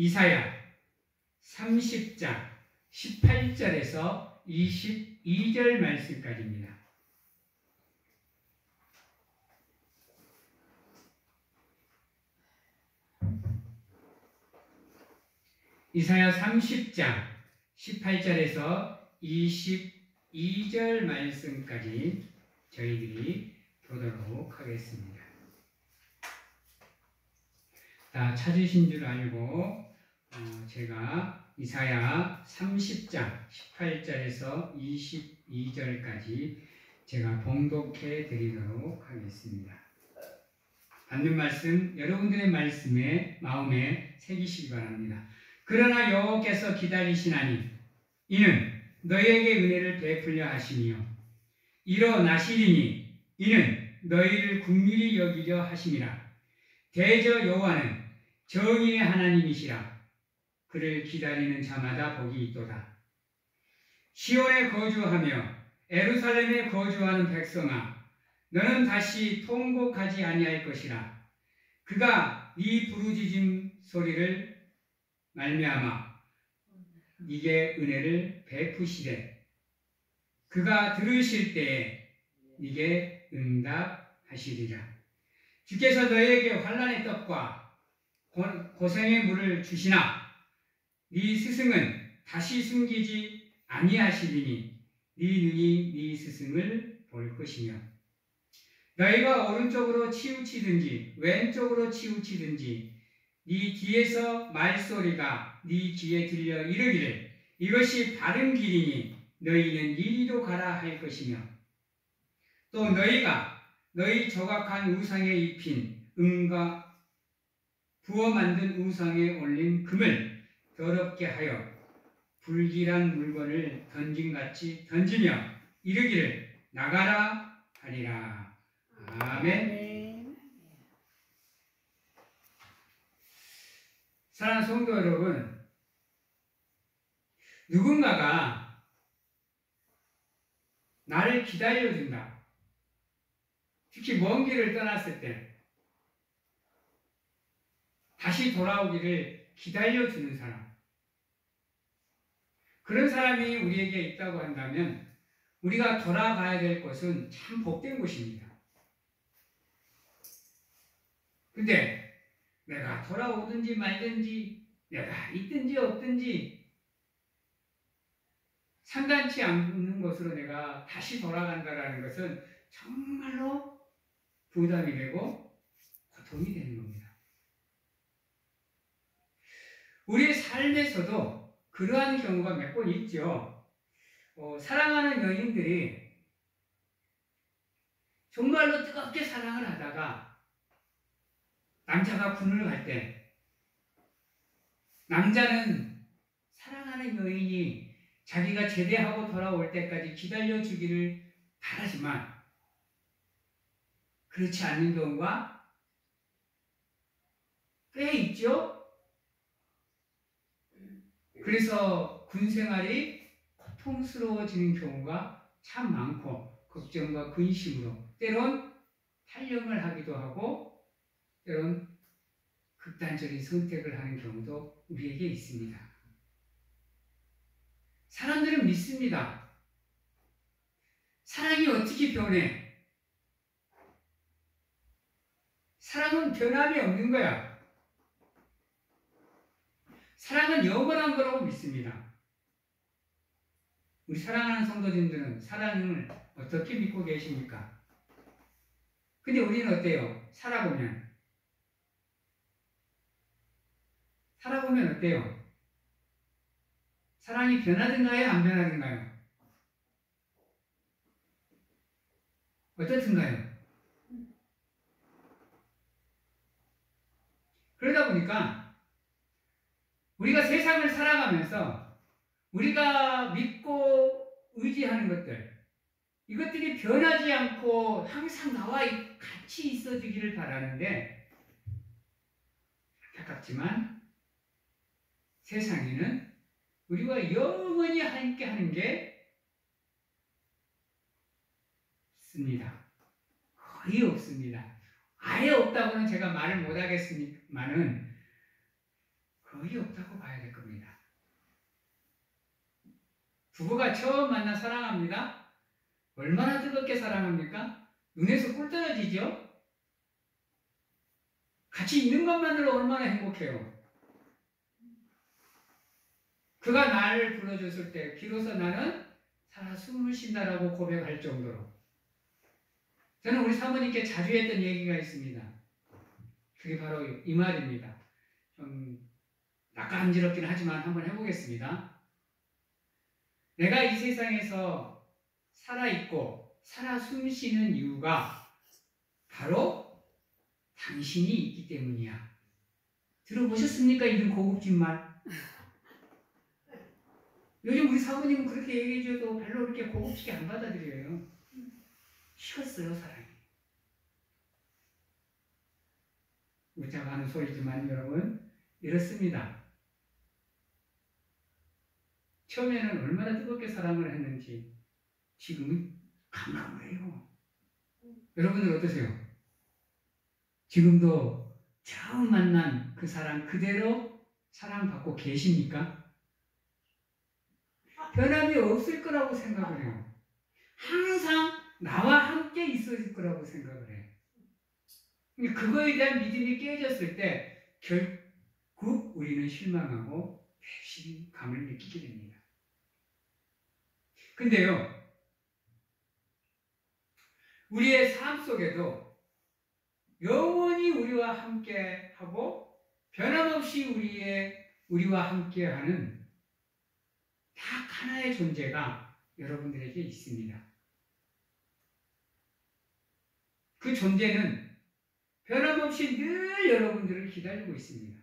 이사야 30장 18절에서 22절 말씀까지입니다. 이사야 30장 18절에서 22절 말씀까지 저희들이 보도록 하겠습니다. 다 찾으신 줄 알고 제가 이사야 30장 18절에서 22절까지 제가 봉독해 드리도록 하겠습니다. 받는 말씀 여러분들의 말씀에 마음에 새기시기 바랍니다. 그러나 여호와께서 기다리시나니 이는 너희에게 은혜를 베풀려 하심이요 일어나시리니 이는 너희를 긍휼히 여기려 하심이라. 대저 여호와는 정의의 하나님이시라. 그를 기다리는 자마다 복이 있도다. 시온에 거주하며 예루살렘에 거주하는 백성아, 너는 다시 통곡하지 아니할 것이라. 그가 네 부르짖음 소리를 말미암아 네게 은혜를 베푸시되 그가 들으실 때에 네게 응답하시리라. 주께서 너희에게 환난의 떡과 고생의 물을 주시나 네 스승은 다시 숨기지 아니하시리니 네 눈이 네 스승을 볼 것이며 너희가 오른쪽으로 치우치든지 왼쪽으로 치우치든지 네 뒤에서 말소리가 네 귀에 들려 이르기를 이것이 바른 길이니 너희는 이리로 가라 할 것이며 또 너희가 너희 조각한 우상에 입힌 은과 부어 만든 우상에 올린 금을 더럽게 하여 불길한 물건을 던짐같이 던지며 이르기를 나가라 하리라. 아멘. 사랑하는 성도 여러분, 누군가가 나를 기다려준다. 특히 먼 길을 떠났을 때 다시 돌아오기를 기다려주는 사람, 그런 사람이 우리에게 있다고 한다면 우리가 돌아가야 될 곳은 참 복된 곳입니다. 근데 내가 돌아오든지 말든지 내가 있든지 없든지 상관치 않는 곳으로 내가 다시 돌아간다는 것은 정말로 부담이 되고 고통이 되는 겁니다. 우리의 삶에서도 그러한 경우가 몇 번 있죠. 사랑하는 여인들이 정말로 뜨겁게 사랑을 하다가 남자가 군을 갈 때 남자는 사랑하는 여인이 자기가 제대하고 돌아올 때까지 기다려주기를 바라지만 그렇지 않는 경우가 꽤 있죠. 그래서 군 생활이 고통스러워지는 경우가 참 많고 걱정과 근심으로 때론 탈영을 하기도 하고 때론 극단적인 선택을 하는 경우도 우리에게 있습니다. 사람들은 믿습니다. 사랑이 어떻게 변해? 사랑은 변함이 없는 거야. 사랑은 영원한 거라고 믿습니다. 우리 사랑하는 성도님들은 사랑을 어떻게 믿고 계십니까? 근데 우리는 어때요? 살아보면 어때요? 사랑이 변하든가요? 안 변하든가요? 어떻든가요? 그러다 보니까 우리가 세상을 살아가면서 우리가 믿고 의지하는 것들, 이것들이 변하지 않고 항상 나와 같이 있어주기를 바라는데 안타깝지만 세상에는 우리와 영원히 함께 하는 게 없습니다. 거의 없습니다. 아예 없다고는 제가 말을 못하겠지만은 거의 없다고 봐야 될 겁니다. 부부가 처음 만나 사랑합니다. 얼마나 뜨겁게 사랑합니까? 눈에서 꿀 떨어지죠? 같이 있는 것만으로 얼마나 행복해요. 그가 나를 불러줬을 때 비로소 나는 살아 숨을 쉰다라고 고백할 정도로. 저는 우리 사모님께 자주 했던 얘기가 있습니다. 그게 바로 이 말입니다. 좀 낯간지럽긴 하지만 한번 해보겠습니다. 내가 이 세상에서 살아있고 살아 숨쉬는 이유가 바로 당신이 있기 때문이야. 들어보셨습니까? 이런 고급진 말. 요즘 우리 사모님은 그렇게 얘기해줘도 별로 그렇게 고급지게 안 받아들여요. 식었어요, 사랑이. 웃자고 하는 소리지만 여러분, 이렇습니다. 처음에는 얼마나 뜨겁게 사랑을 했는지 지금은 감각을 해요. 여러분들 어떠세요? 지금도 처음 만난 그 사랑 그대로 사랑받고 계십니까? 변함이 없을 거라고 생각을 해요. 항상 나와 함께 있을 거라고 생각을 해요. 그거에 대한 믿음이 깨졌을 때 결국 우리는 실망하고 배신감을 느끼게 됩니다. 근데요, 우리의 삶 속에도 영원히 우리와 함께 하고 변함없이 우리와 함께 하는 딱 하나의 존재가 여러분들에게 있습니다. 그 존재는 변함없이 늘 여러분들을 기다리고 있습니다.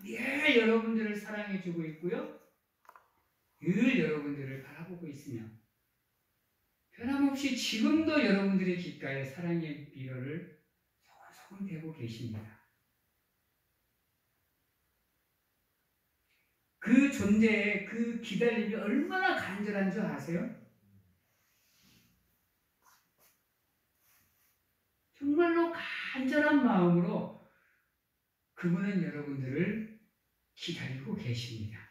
늘 여러분들을 사랑해주고 있고요. 늘 여러분들을 바라보고 있으며 변함없이 지금도 여러분들의 귓가에 사랑의 비료를 소곤소곤 대고 계십니다. 그 존재의 그 기다림이 얼마나 간절한 줄 아세요? 정말로 간절한 마음으로 그분은 여러분들을 기다리고 계십니다.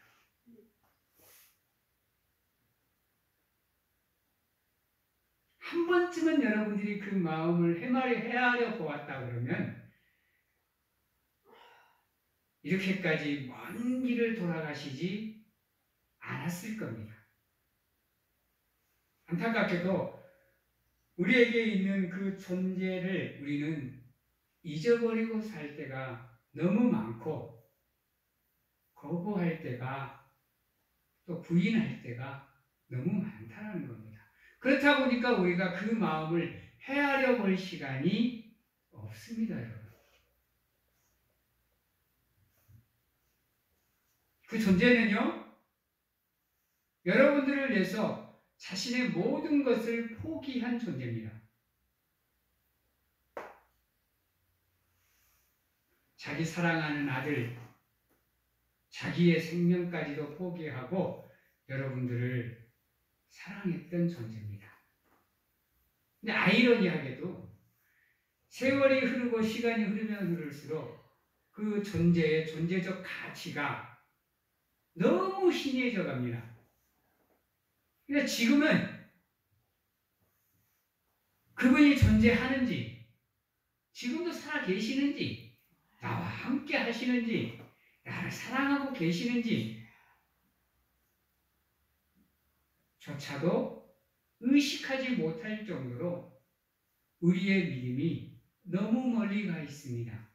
한 번쯤은 여러분들이 그 마음을 헤아려 보았다 그러면 이렇게까지 먼 길을 돌아가시지 않았을 겁니다. 안타깝게도 우리에게 있는 그 존재를 우리는 잊어버리고 살 때가 너무 많고 거부할 때가 또 부인할 때가 너무 많다는 겁니다. 그렇다 보니까 우리가 그 마음을 헤아려 볼 시간이 없습니다, 여러분. 그 존재는요, 여러분들을 위해서 자신의 모든 것을 포기한 존재입니다. 자기 사랑하는 아들, 자기의 생명까지도 포기하고 여러분들을 사랑했던 존재입니다. 근데 아이러니하게도 세월이 흐르고 시간이 흐르면 흐를수록 그 존재의 존재적 가치가 너무 희미해져 갑니다. 그러니까 지금은 그분이 존재하는지, 지금도 살아 계시는지, 나와 함께 하시는지, 나를 사랑하고 계시는지 조차도 의식하지 못할 정도로 우리의 믿음이 너무 멀리 가 있습니다.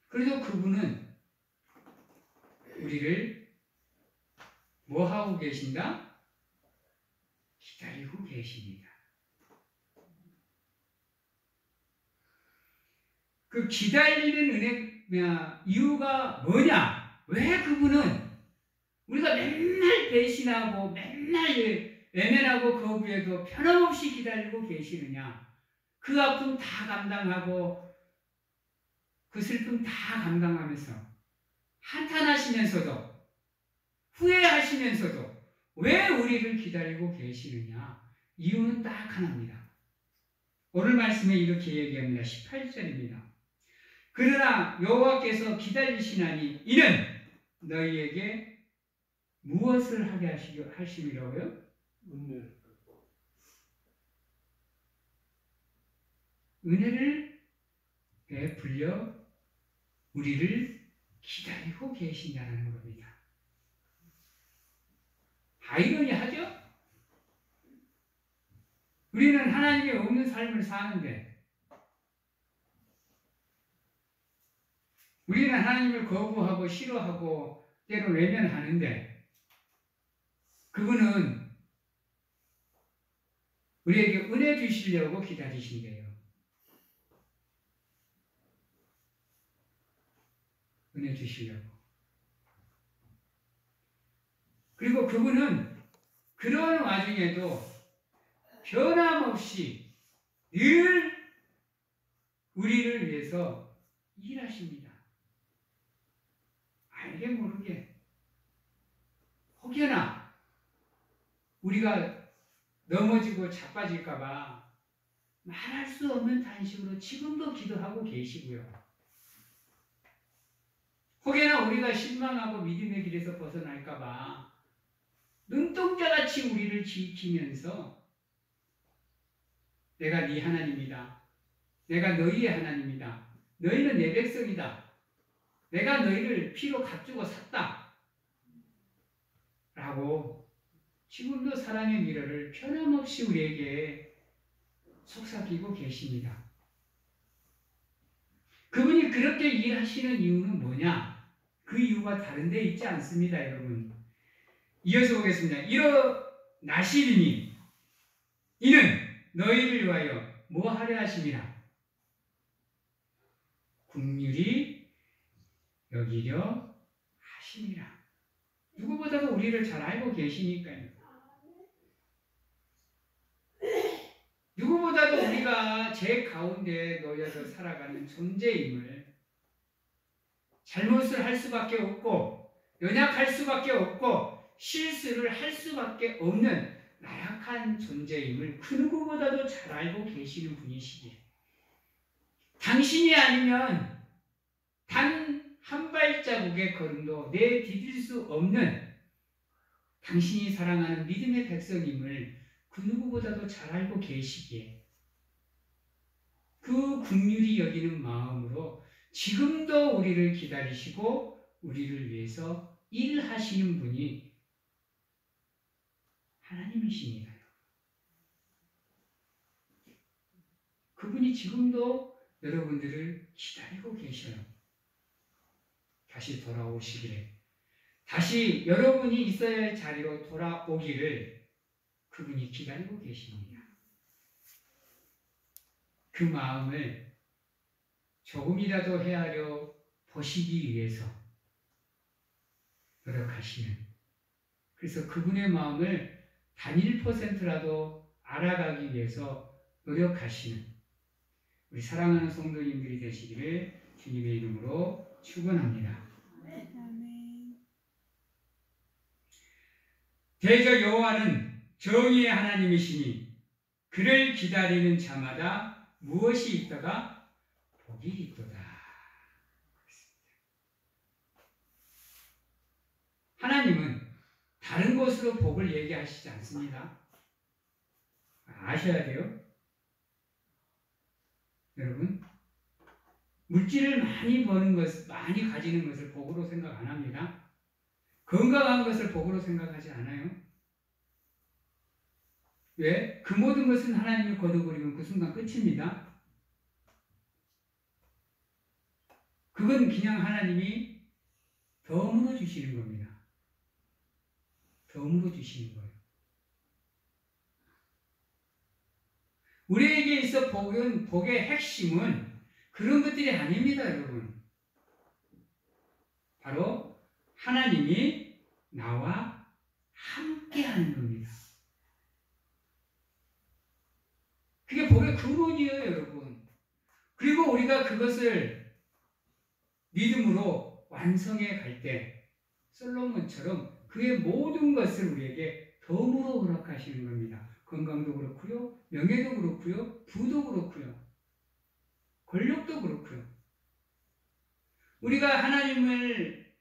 그래도 그분은 우리를 뭐 하고 계신다? 기다리고 계십니다. 그 기다리는 이유가 뭐냐? 왜 그분은 우리가 맨날 배신하고 맨날 외면하고 거부해도 변함없이 기다리고 계시느냐? 그 아픔 다 감당하고 그 슬픔 다 감당하면서 한탄하시면서도 후회하시면서도 왜 우리를 기다리고 계시느냐? 이유는 딱 하나입니다. 오늘 말씀에 이렇게 얘기합니다. 18절입니다. 그러나 여호와께서 기다리시나니 이는 너희에게 무엇을 하게 하심이라고요? 은혜를 베풀려 우리를 기다리고 계신다는 겁니다. 아이러니하죠? 우리는 하나님이 없는 삶을 사는데, 우리는 하나님을 거부하고 싫어하고 때로 외면하는데, 그분은 우리에게 은혜 주시려고 기다리신대요. 은혜 주시려고. 그리고 그분은 그런 와중에도 변함없이 늘 우리를 위해서 일하십니다. 알게 모르게. 혹여나 우리가 넘어지고 자빠질까봐 말할 수 없는 단식으로 지금도 기도하고 계시고요. 혹여나 우리가 실망하고 믿음의 길에서 벗어날까봐 눈동자같이 우리를 지키면서 내가 네 하나님이다. 내가 너희의 하나님이다. 너희는 내 백성이다. 내가 너희를 피로 값주고 샀다. 라고 지금도 사랑의 미러를 변함없이 우리에게 속삭이고 계십니다. 그분이 그렇게 일하시는 이유는 뭐냐? 그 이유가 다른 데 있지 않습니다, 여러분. 이어서 보겠습니다. 일어나시리니 이는 너희를 위하여 뭐 하려 하심이라? 긍휼히 여기려 하심이라. 누구보다도 우리를 잘 알고 계시니까요. 누구보다도 우리가 제 가운데 놓여서 살아가는 존재임을, 잘못을 할 수밖에 없고 연약할 수밖에 없고 실수를 할 수밖에 없는 나약한 존재임을 그 누구보다도 잘 알고 계시는 분이시기에 당신이 아니면 단 한 발자국의 걸음도 내디딜 수 없는 당신이 사랑하는 믿음의 백성임을 그 누구보다도 잘 알고 계시기에 그 긍휼히 여기는 마음으로 지금도 우리를 기다리시고 우리를 위해서 일하시는 분이 하나님이십니다. 그분이 지금도 여러분들을 기다리고 계셔요. 다시 돌아오시기를, 다시 여러분이 있어야 할 자리로 돌아오기를 그분이 기다리고 계십니다. 그 마음을 조금이라도 헤아려 보시기 위해서 노력하시는, 그래서 그분의 마음을 단 1%라도 알아가기 위해서 노력하시는 우리 사랑하는 성도님들이 되시기를 주님의 이름으로 축원합니다. 대저 여호와는 정의의 하나님이시니 그를 기다리는 자마다 무엇이 있다가 복이 있도다. 하나님은 다른 것으로 복을 얘기하시지 않습니다. 아셔야 돼요. 여러분, 물질을 많이 버는 것, 많이 가지는 것을 복으로 생각 안 합니다. 건강한 것을 복으로 생각하지 않아요. 왜? 그 모든 것은 하나님이 거둬버리면 그 순간 끝입니다. 그건 그냥 하나님이 덤으로 주시는 겁니다. 덤으로 주시는 거예요. 우리에게 있어 복의 핵심은 그런 것들이 아닙니다, 여러분. 바로 하나님이 나와 함께하는 겁니다. 그게 복의 근원이에요, 여러분. 그리고 우리가 그것을 믿음으로 완성해 갈 때 솔로몬처럼 그의 모든 것을 우리에게 덤으로 허락하시는 겁니다. 건강도 그렇고요, 명예도 그렇고요, 부도 그렇고요, 권력도 그렇고요. 우리가 하나님을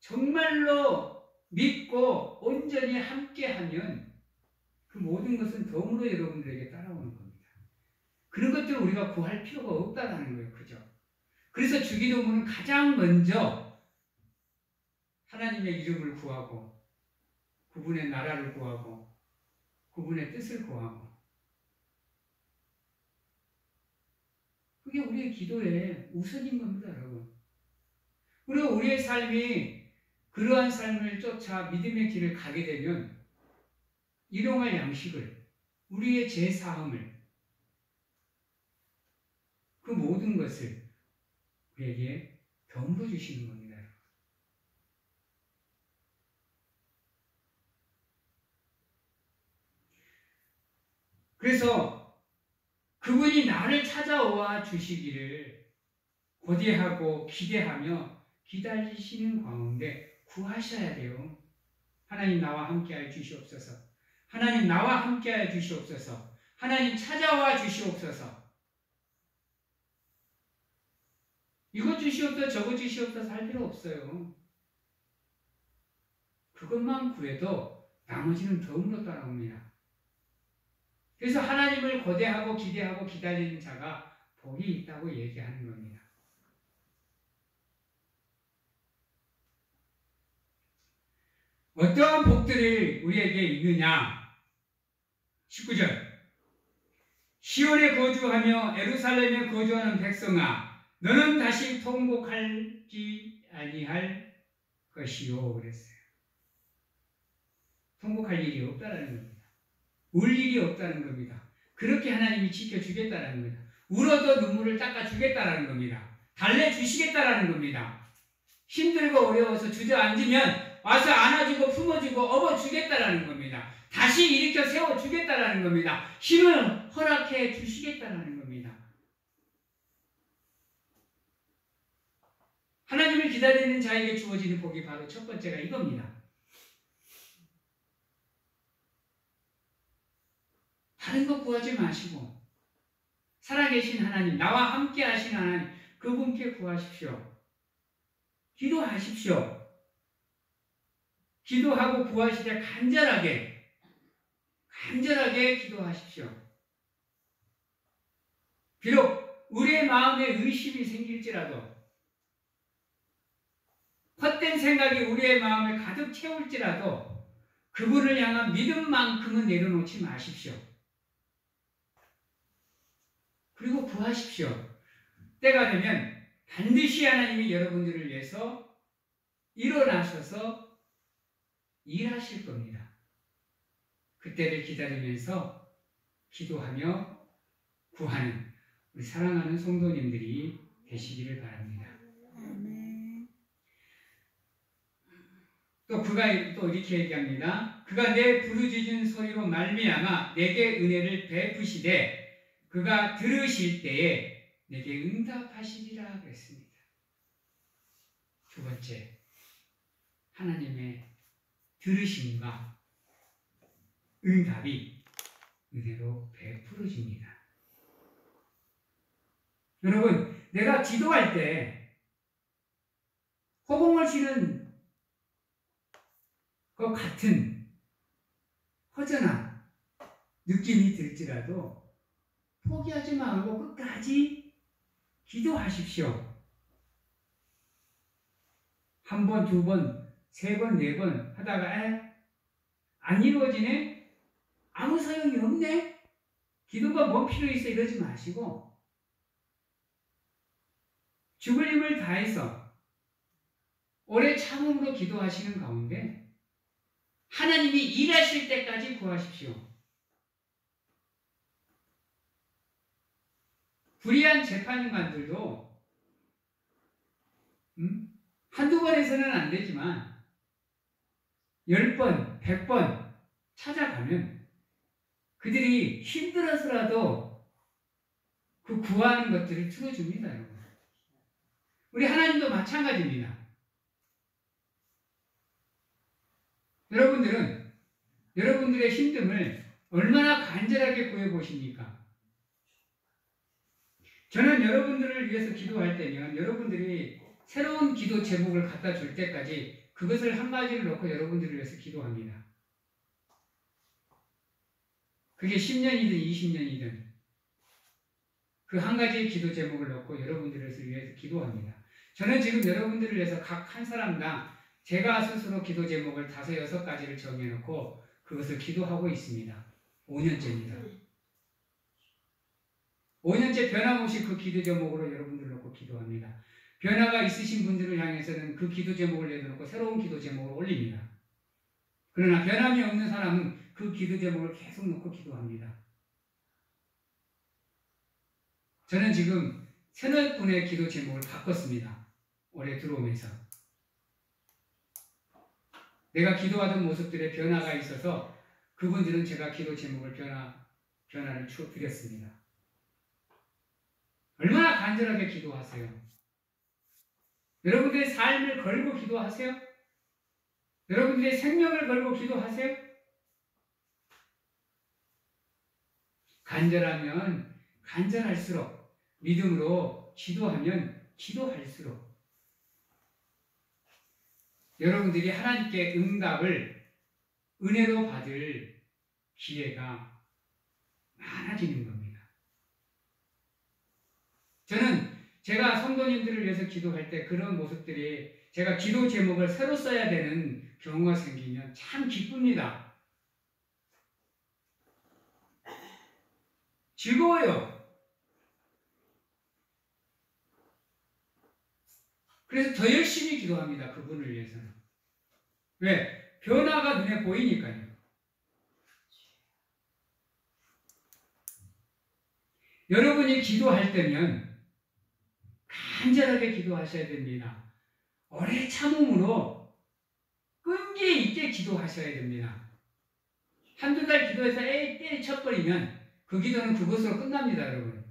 정말로 믿고 온전히 함께하면 그 모든 것은 덤으로 여러분들에게 따라오는 겁니다. 그런 것들을 우리가 구할 필요가 없다는 거예요. 그죠? 그래서 주기도문은 가장 먼저 하나님의 이름을 구하고 그분의 나라를 구하고 그분의 뜻을 구하고 그게 우리의 기도의 우선인 겁니다. 여러분. 그리고 우리의 삶이 그러한 삶을 쫓아 믿음의 길을 가게 되면 일용할 양식을 우리의 제사함을 그 모든 것을 우리에게 덤으로 주시는 겁니다. 그래서 그분이 나를 찾아와 주시기를 고대하고 기대하며 기다리시는 가운데 구하셔야 돼요. 하나님 나와 함께하여 주시옵소서. 하나님 나와 함께하여 주시옵소서. 하나님 찾아와 주시옵소서. 이것 주시옵소서 저것 주시옵소서 할 필요 없어요. 그것만 구해도 나머지는 덤으로 따라옵니다. 그래서 하나님을 고대하고 기대하고 기다리는 자가 복이 있다고 얘기하는 겁니다. 어떠한 복들이 우리에게 있느냐? 19절 시온에 거주하며 예루살렘에 거주하는 백성아 너는 다시 통곡하지 아니할 것이요 그랬어요. 통곡할 일이 없다라는 겁니다. 울 일이 없다는 겁니다. 그렇게 하나님이 지켜주겠다라는 겁니다. 울어도 눈물을 닦아주겠다라는 겁니다. 달래주시겠다라는 겁니다. 힘들고 어려워서 주저앉으면 와서 안아주고 품어주고 업어주겠다라는 겁니다. 다시 일으켜 세워주겠다라는 겁니다. 힘을 허락해 주시겠다라는 겁니다. 하나님을 기다리는 자에게 주어지는 복이 바로 첫 번째가 이겁니다. 다른 것 구하지 마시고 살아계신 하나님, 나와 함께 하신 하나님, 그분께 구하십시오. 기도하십시오. 기도하고 구하실 때 간절하게 기도하십시오. 비록 우리의 마음에 의심이 생길지라도 헛된 생각이 우리의 마음을 가득 채울지라도 그분을 향한 믿음만큼은 내려놓지 마십시오. 그리고 구하십시오. 때가 되면 반드시 하나님이 여러분들을 위해서 일어나셔서 일하실 겁니다. 그때를 기다리면서 기도하며 구하는 우리 사랑하는 성도님들이 되시기를 바랍니다. 또 그가 또 이렇게 얘기합니다. 그가 내 부르짖은 소리로 말미암아 내게 은혜를 베푸시되 그가 들으실 때에 내게 응답하시리라 그랬습니다. 두 번째, 하나님의 들으심과 응답이 은혜로 베풀어집니다. 여러분, 내가 기도할 때 허공을 치는 것 같은 허전한 느낌이 들지라도 포기하지 말고 끝까지 기도하십시오. 한 번, 두 번, 세 번, 네 번 하다가 안 이루어지네? 아무 소용이 없네? 기도가 뭔 필요 있어? 이러지 마시고 죽을 힘을 다해서 오래 참음으로 기도하시는 가운데 하나님이 일하실 때까지 구하십시오. 불의한 재판관들도 한두 번에서는 안 되지만 10번, 100번 찾아가면 그들이 힘들어서라도 그 구하는 것들을 틀어줍니다. 여러분. 우리 하나님도 마찬가지입니다. 여러분들은 여러분들의 힘듦을 얼마나 간절하게 구해보십니까? 저는 여러분들을 위해서 기도할 때면 여러분들이 새로운 기도 제목을 갖다 줄 때까지 그것을 한 가지를 놓고 여러분들을 위해서 기도합니다. 그게 10년이든 20년이든 그 한 가지의 기도 제목을 놓고 여러분들을 위해서 기도합니다. 저는 지금 여러분들을 위해서 각 한 사람당 제가 스스로 기도 제목을 5, 6가지를 정해놓고 그것을 기도하고 있습니다. 5년째입니다. 5년째 변함없이 그 기도 제목으로 여러분들을 놓고 기도합니다. 변화가 있으신 분들을 향해서는 그 기도 제목을 내려놓고 새로운 기도 제목을 올립니다. 그러나 변함이 없는 사람은 그 기도 제목을 계속 놓고 기도합니다. 저는 지금 3분의 기도 제목을 바꿨습니다. 올해 들어오면서. 내가 기도하던 모습들의 변화가 있어서 그분들은 제가 기도 제목을 변화를 드렸습니다. 얼마나 간절하게 기도하세요? 여러분들의 삶을 걸고 기도하세요? 여러분들의 생명을 걸고 기도하세요? 간절하면 간절할수록 믿음으로 기도하면 기도할수록 여러분들이 하나님께 응답을 은혜로 받을 기회가 많아지는 겁니다. 저는 제가 성도님들을 위해서 기도할 때 그런 모습들이 제가 기도 제목을 새로 써야 되는 경우가 생기면 참 기쁩니다. 즐거워요. 그래서 더 열심히 기도합니다. 그분을 위해서는. 왜? 변화가 눈에 보이니까요. 여러분이 기도할 때면 간절하게 기도하셔야 됩니다. 오래 참음으로 끈기 있게 기도하셔야 됩니다. 한두 달 기도해서 때려쳐버리면 그 기도는 그것으로 끝납니다. 여러분.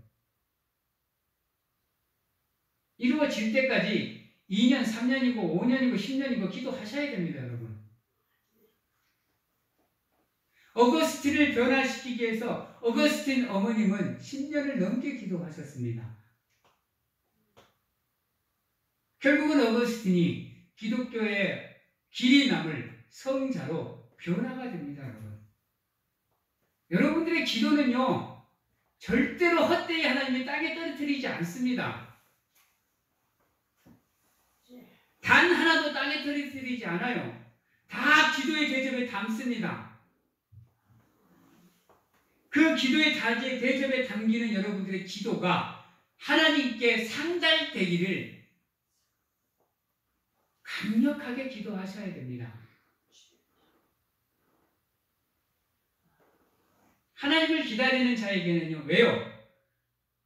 이루어질 때까지 2년, 3년이고 5년이고 10년이고 기도하셔야 됩니다. 여러분. 어거스틴을 변화시키기 위해서 어거스틴 어머님은 10년을 넘게 기도하셨습니다. 결국은 어거스틴이 기독교의 길이 남을 성자로 변화가 됩니다. 여러분. 여러분들의 기도는요 절대로 헛되이 하나님의 땅에 떨어뜨리지 않습니다. 단 하나도 땅에 떨어뜨리지 않아요. 다 기도의 대접에 담습니다. 그 기도의 대접에 담기는 여러분들의 기도가 하나님께 상달되기를 강력하게 기도하셔야 됩니다. 하나님을 기다리는 자에게는요. 왜요?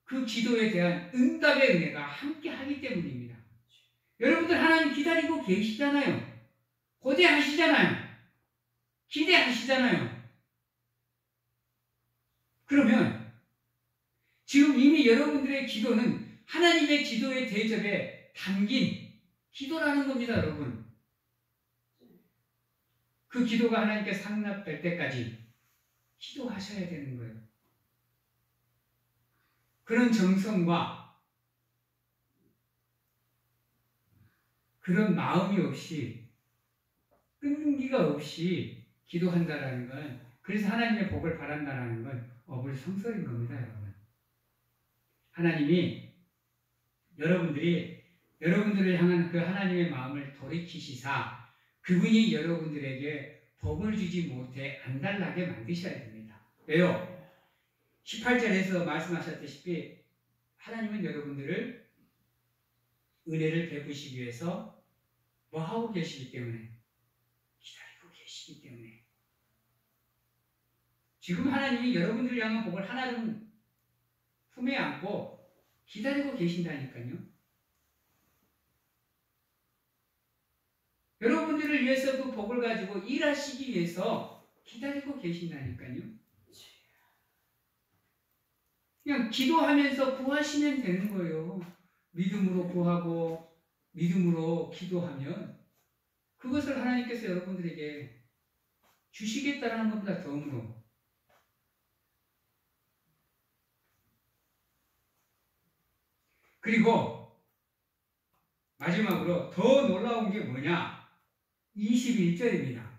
그 기도에 대한 응답의 은혜가 함께하기 때문입니다. 여러분들 하나님 기다리고 계시잖아요. 고대하시잖아요. 기대하시잖아요. 그러면 지금 이미 여러분들의 기도는 하나님의 기도의 대접에 담긴 기도라는 겁니다. 여러분. 그 기도가 하나님께 상납될 때까지 기도하셔야 되는 거예요. 그런 정성과 그런 마음이 없이 끈기가 없이 기도한다라는 건 그래서 하나님의 복을 바란다라는 건 어불성설인 겁니다. 여러분. 하나님이 여러분들을 향한 그 하나님의 마음을 돌이키시사 그분이 여러분들에게 복을 주지 못해 안달나게 만드셔야 됩니다. 왜요? 18절에서 말씀하셨다시피 하나님은 여러분들을 은혜를 베푸시기 위해서 뭐 하고 계시기 때문에 기다리고 계시기 때문에 지금 하나님이 여러분들을 향한 복을 하나는 품에 안고 기다리고 계신다니까요. 여러분들을 위해서 그 복을 가지고 일하시기 위해서 기다리고 계신다니까요. 그냥 기도하면서 구하시면 되는 거예요. 믿음으로 구하고 믿음으로 기도하면 그것을 하나님께서 여러분들에게 주시겠다라는 겁니다. 덤으로. 그리고 마지막으로 더 놀라운 게 뭐냐? 21절입니다.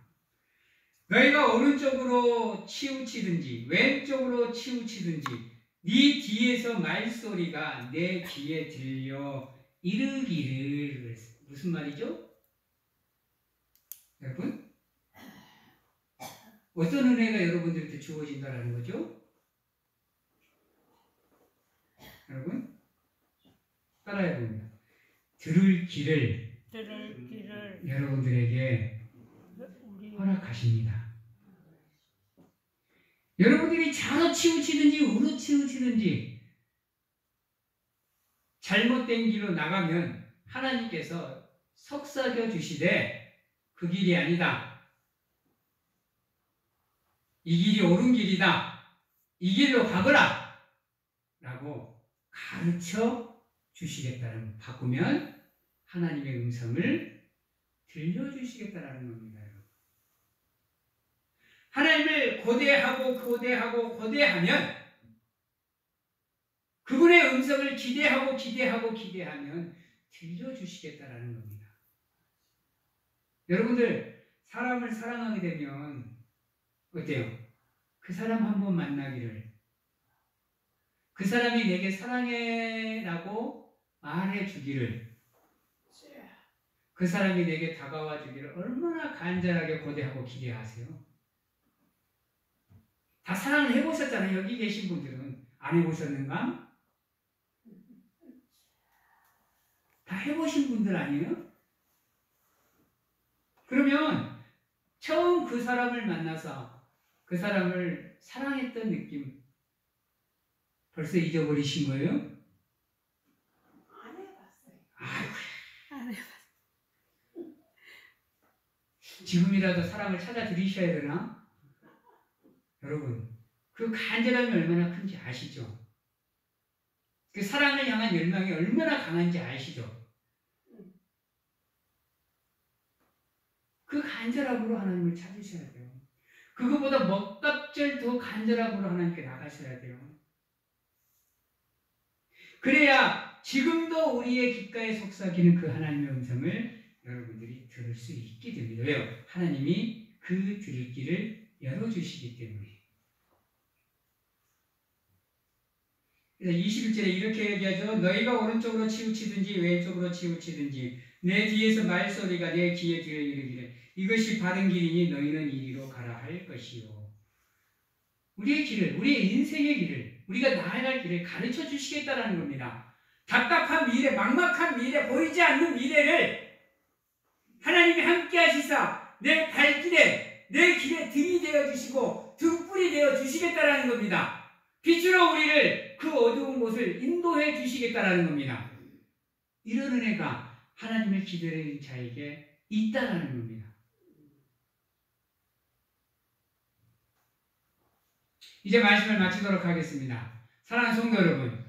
너희가 오른쪽으로 치우치든지 왼쪽으로 치우치든지 네 뒤에서 말소리가 내 귀에 들려 이르기를. 무슨 말이죠? 여러분? 어떤 은혜가 여러분들한테 주어진다는 거죠? 여러분? 따라해 봅니다. 들을 길을 여러분들에게 허락하십니다. 여러분들이 좌로 치우치든지 우로 치우치든지 잘못된 길로 나가면 하나님께서 속삭여 주시되 그 길이 아니다. 이 길이 옳은 길이다. 이 길로 가거라. 라고 가르쳐 주시겠다는, 바꾸면 하나님의 음성을 들려주시겠다는 겁니다. 하나님을 고대하면 그분의 음성을 기대하면 들려주시겠다는 겁니다. 여러분들 사람을 사랑하게 되면 어때요? 그 사람 한번 만나기를, 그 사람이 내게 사랑해 라고 말해 주기를, 그 사람이 내게 다가와 주기를 얼마나 간절하게 고대하고 기대하세요? 다 사랑을 해보셨잖아요. 여기 계신 분들은 안 해보셨는가? 다 해보신 분들 아니에요? 그러면 처음 그 사람을 만나서 그 사람을 사랑했던 느낌 벌써 잊어버리신 거예요? 안 해봤어요. 아이고. 안 해봤어요. 지금이라도 사랑을 찾아드리셔야 되나? 여러분, 그 간절함이 얼마나 큰지 아시죠? 그 사랑을 향한 열망이 얼마나 강한지 아시죠? 그 간절함으로 하나님을 찾으셔야 돼요. 그거보다 먹값절 더 간절함으로 하나님께 나가셔야 돼요. 그래야 지금도 우리의 귓가에 속삭이는 그 하나님의 음성을 여러분들이 들을 수 있게 됩니다. 왜요? 하나님이 그 들을 길을 열어주시기 때문에. 그래서 21절에 이렇게 얘기하죠. 너희가 오른쪽으로 치우치든지 왼쪽으로 치우치든지 내 뒤에서 말소리가 내 귀에 들려 이르기를 이것이 바른 길이니 너희는 이리로 가라 할 것이요. 우리의 길을, 우리의 인생의 길을, 우리가 나아갈 길을 가르쳐 주시겠다라는 겁니다. 답답한 미래, 막막한 미래, 보이지 않는 미래를 하나님이 함께 하시사 내 발길에, 내 길에 등이 되어주시고 등불이 되어주시겠다라는 겁니다. 빛으로 우리를 그 어두운 곳을 인도해 주시겠다라는 겁니다. 이런 은혜가 하나님을 기다리는 자에게 있다라는 겁니다. 이제 말씀을 마치도록 하겠습니다. 사랑하는 성도 여러분,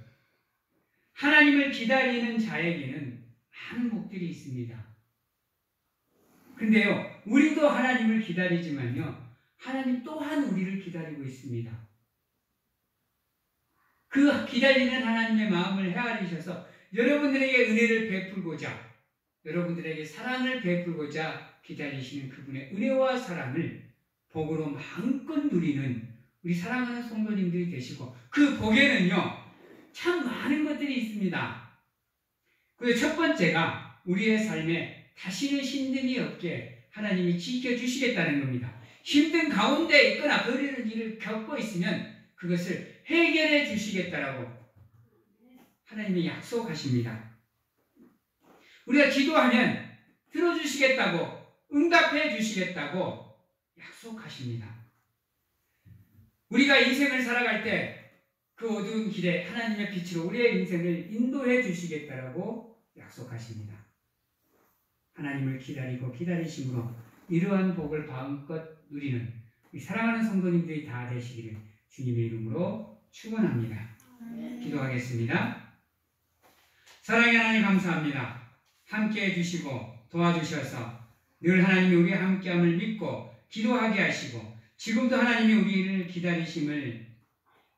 하나님을 기다리는 자에게는 많은 복들이 있습니다. 근데요, 우리도 하나님을 기다리지만요, 하나님 또한 우리를 기다리고 있습니다. 그 기다리는 하나님의 마음을 헤아리셔서 여러분들에게 은혜를 베풀고자, 여러분들에게 사랑을 베풀고자 기다리시는 그분의 은혜와 사랑을 복으로 마음껏 누리는 우리 사랑하는 성도님들이 되시고, 그 복에는요 참 많은 것들이 있습니다. 그 첫 번째가 우리의 삶에 다시는 힘듦이 없게 하나님이 지켜주시겠다는 겁니다. 힘든 가운데 있거나 그런 일을 겪고 있으면 그것을 해결해 주시겠다라고 하나님이 약속하십니다. 우리가 기도하면 들어주시겠다고, 응답해 주시겠다고 약속하십니다. 우리가 인생을 살아갈 때 그 어두운 길에 하나님의 빛으로 우리의 인생을 인도해 주시겠다라고 약속하십니다. 하나님을 기다리고 기다리심으로 이러한 복을 마음껏 누리는 우리 사랑하는 성도님들이 다 되시기를 주님의 이름으로 축원합니다. 기도하겠습니다. 사랑의 하나님 감사합니다. 함께해 주시고 도와주셔서 늘 하나님이 우리와 함께함을 믿고 기도하게 하시고 지금도 하나님이 우리를 기다리심을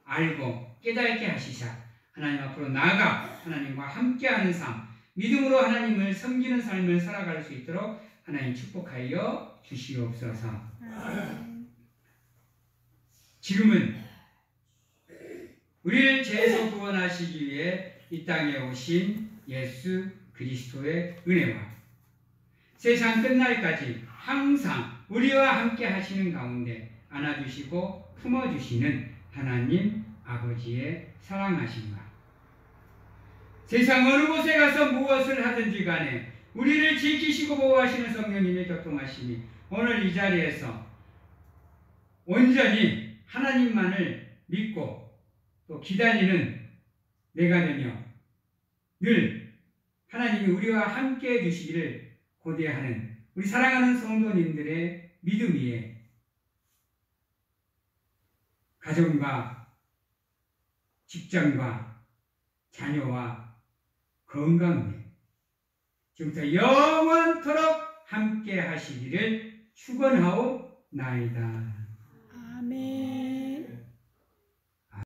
알고 깨닫게 하시사 하나님 앞으로 나아가 하나님과 함께하는 삶, 믿음으로 하나님을 섬기는 삶을 살아갈 수 있도록 하나님 축복하여 주시옵소서. 지금은 우리를 죄에서 구원하시기 위해 이 땅에 오신 예수 그리스도의 은혜와 세상 끝날까지 항상 우리와 함께 하시는 가운데 안아주시고 품어주시는 하나님 아버지의 사랑하심과 세상 어느 곳에 가서 무엇을 하든지 간에 우리를 지키시고 보호하시는 성령님의 교통하심이 오늘 이 자리에서 온전히 하나님만을 믿고 또 기다리는 내가 되며 늘 하나님이 우리와 함께 해주시기를 고대하는 우리 사랑하는 성도님들의 믿음 위에 가정과 직장과 자녀와 건강 위에 지금부터 영원토록 함께 하시기를 축원하옵나이다.